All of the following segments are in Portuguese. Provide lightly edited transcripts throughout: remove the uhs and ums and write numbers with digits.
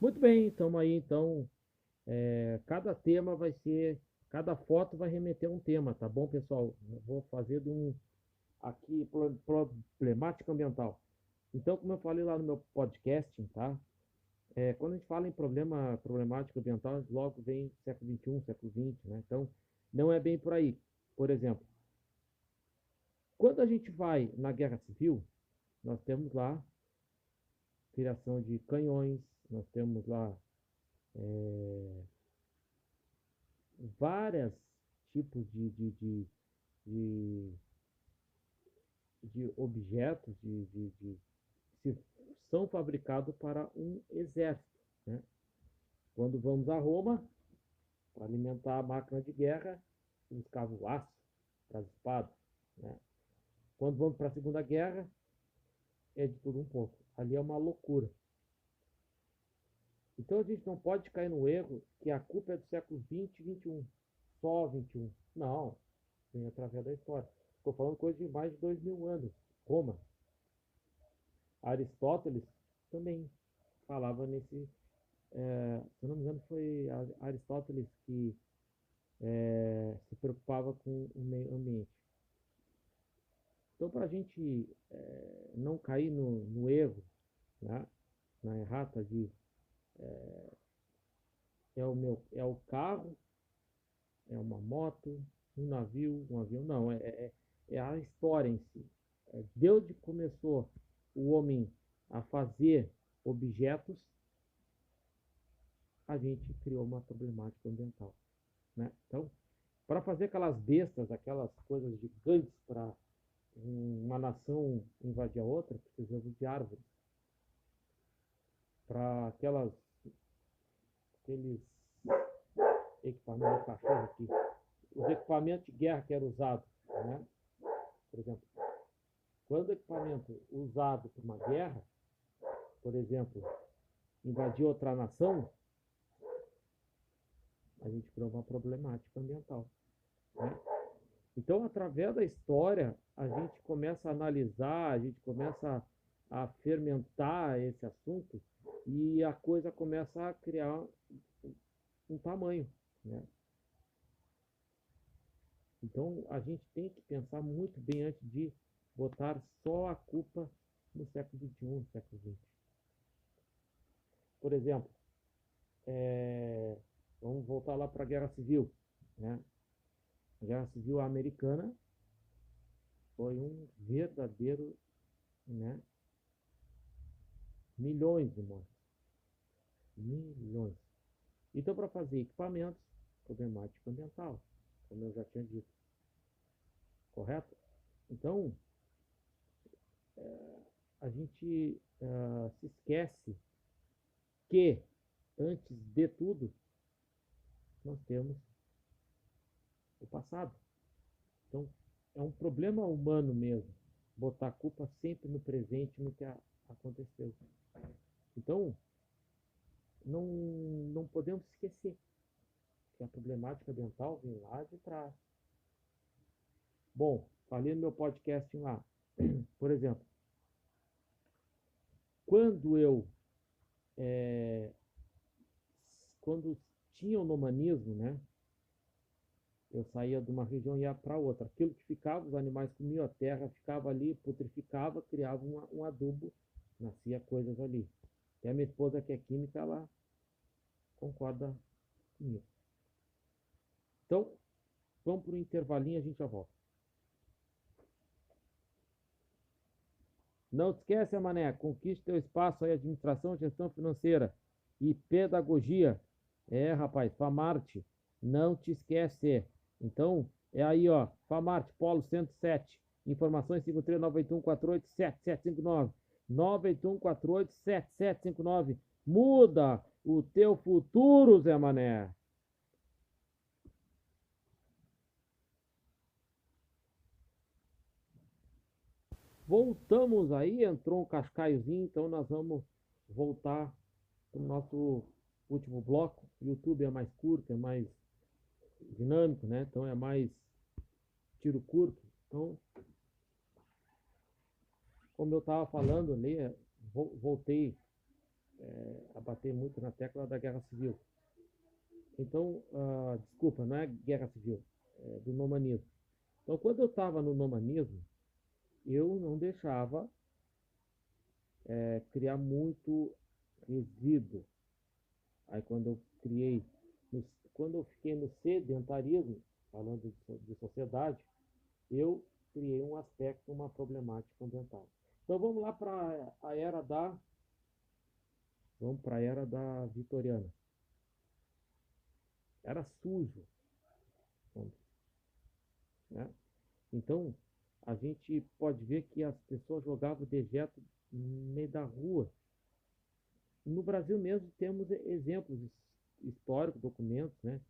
Muito bem, estamos aí então. Cada tema vai ser, cada foto vai remeter a um tema, tá bom, pessoal? Eu vou fazer de um aqui problemática ambiental. Então, como eu falei lá no meu podcast, tá? Quando a gente fala em problemática ambiental, logo vem século XXI, século XX, né? Então, não é bem por aí. Por exemplo, quando a gente vai na Guerra Civil, nós temos lá criação de canhões, nós temos lá vários tipos de, de objetos que são fabricados para um exército. Né? Quando vamos a Roma, para alimentar a máquina de guerra, buscava o aço para as espadas. Né? Quando vamos para a Segunda Guerra, é de tudo um pouco. Ali é uma loucura. Então a gente não pode cair no erro que a culpa é do século XX e XXI. Só 21. Não, vem através da história. Estou falando coisa de mais de 2000 anos. Roma. Aristóteles também falava nesse. Se eu não me engano, foi Aristóteles que se preocupava com o meio ambiente. Então, para a gente não cair no erro, né, na errata de é o carro, é uma moto, um navio, um avião, não, é a história em si. Deus que começou o homem a fazer objetos, a gente criou uma problemática ambiental. Né? Então, para fazer aquelas bestas, aquelas coisas gigantes para uma nação invadir a outra, precisamos de árvores. Para aqueles equipamentos, cachorro aqui, os equipamentos de guerra que eram usados, né? Por exemplo, quando o equipamento usado para uma guerra, por exemplo, invadir outra nação, a gente criou uma problemática ambiental. Né? Então, através da história, a gente começa a analisar, a gente começa a fermentar esse assunto e a coisa começa a criar um tamanho. Né? Então, a gente tem que pensar muito bem antes de botar só a culpa no século XXI, no século XX. Por exemplo, vamos voltar lá para a Guerra Civil. Né? A Guerra Civil Americana foi um verdadeiro, né, milhões de mortes. Milhões. Então, para fazer equipamentos, problemática ambiental, como eu já tinha dito, correto? Então, a gente se esquece que, antes de tudo, nós temos o passado. Então, é um problema humano mesmo, botar a culpa sempre no presente, no que aconteceu. Então, não, não podemos esquecer que a problemática ambiental vem lá de trás. Bom, falei no meu podcast lá, por exemplo, quando eu, quando tinha o nomanismo, né, eu saía de uma região e ia para outra. Aquilo que ficava, os animais comiam, a terra ficava ali, putrificava, criava um adubo, nascia coisas ali. E a minha esposa, que é química, ela concorda comigo. Então, vamos para o intervalinho e a gente já volta. Não te esquece, Mané, conquiste teu espaço aí, administração, gestão financeira e pedagogia. Rapaz, Famarte, não te esquece. Então, é aí, ó, Famarte, Polo 107. Informações 53981487759. 981487759. Muda o teu futuro, Zé Mané. Voltamos aí, entrou um cascaiozinho, então nós vamos voltar para o nosso último bloco. O YouTube é mais curto, é mais dinâmico, né? Então é mais tiro curto. Então, como eu estava falando ali, voltei a bater muito na tecla da guerra civil. Então, desculpa, não é guerra civil, é do nomanismo. Então, quando eu estava no nomanismo, eu não deixava criar muito resíduo. Aí, quando eu fiquei no sedentarismo, falando de sociedade, eu criei um aspecto, uma problemática ambiental. Então, vamos lá para vamos para a era da vitoriana. Era sujo, né? Então, a gente pode ver que as pessoas jogavam dejeto no meio da rua. No Brasil mesmo temos exemplos históricos, documentos, né,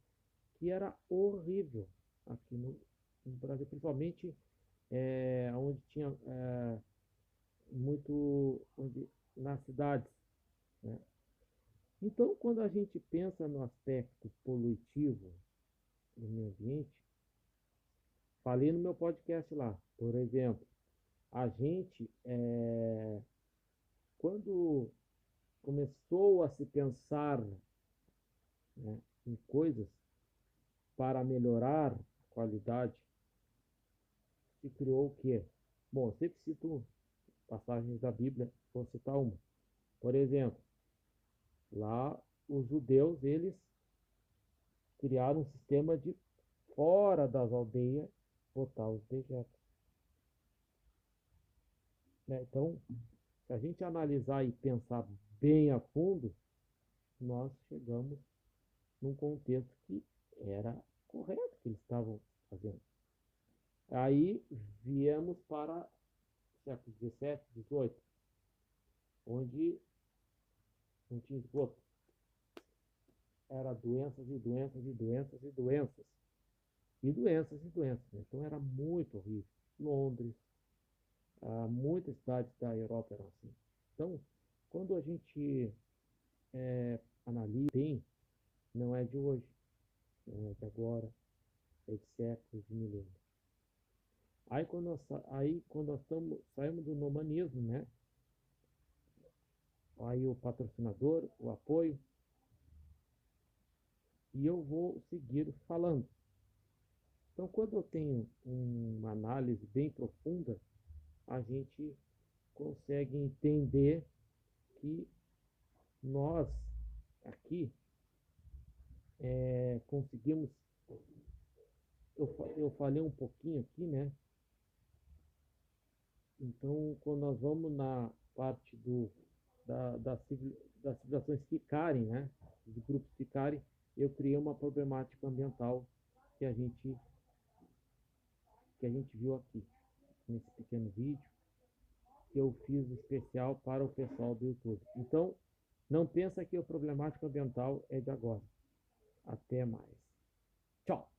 que era horrível aqui no Brasil, principalmente onde tinha nas cidades, né? Então, quando a gente pensa no aspecto poluitivo do meio ambiente, falei no meu podcast lá, por exemplo, a gente, quando começou a se pensar, né, em coisas para melhorar a qualidade, se criou o quê? Bom, eu sempre cito passagens da Bíblia, vou citar uma. Por exemplo, lá os judeus, eles criaram um sistema de fora das aldeias botar os dejetos, né? Então, se a gente analisar e pensar bem a fundo, nós chegamos num contexto que era correto que eles estavam fazendo. Aí viemos para o século XVII, XVIII, onde não tinha esgoto. Era doenças e doenças e doenças e doenças. E doenças e doenças. Então era muito horrível. Londres, muitas cidades da Europa eram assim. Então, quando a gente analisa bem, não é de hoje, não é de agora, é de séculos e milênios. Quando nós saímos do nomanismo, né? Aí o patrocinador, o apoio, e eu vou seguir falando. Então, quando eu tenho uma análise bem profunda, a gente consegue entender que nós aqui conseguimos. Eu falei um pouquinho aqui, né? Então, quando nós vamos na parte das civilizações ficarem, né? Dos grupos ficarem, eu criei uma problemática ambiental que a gente viu aqui nesse pequeno vídeo que eu fiz especial para o pessoal do YouTube. Então, não pensa que a problemática ambiental é de agora. Até mais. Tchau!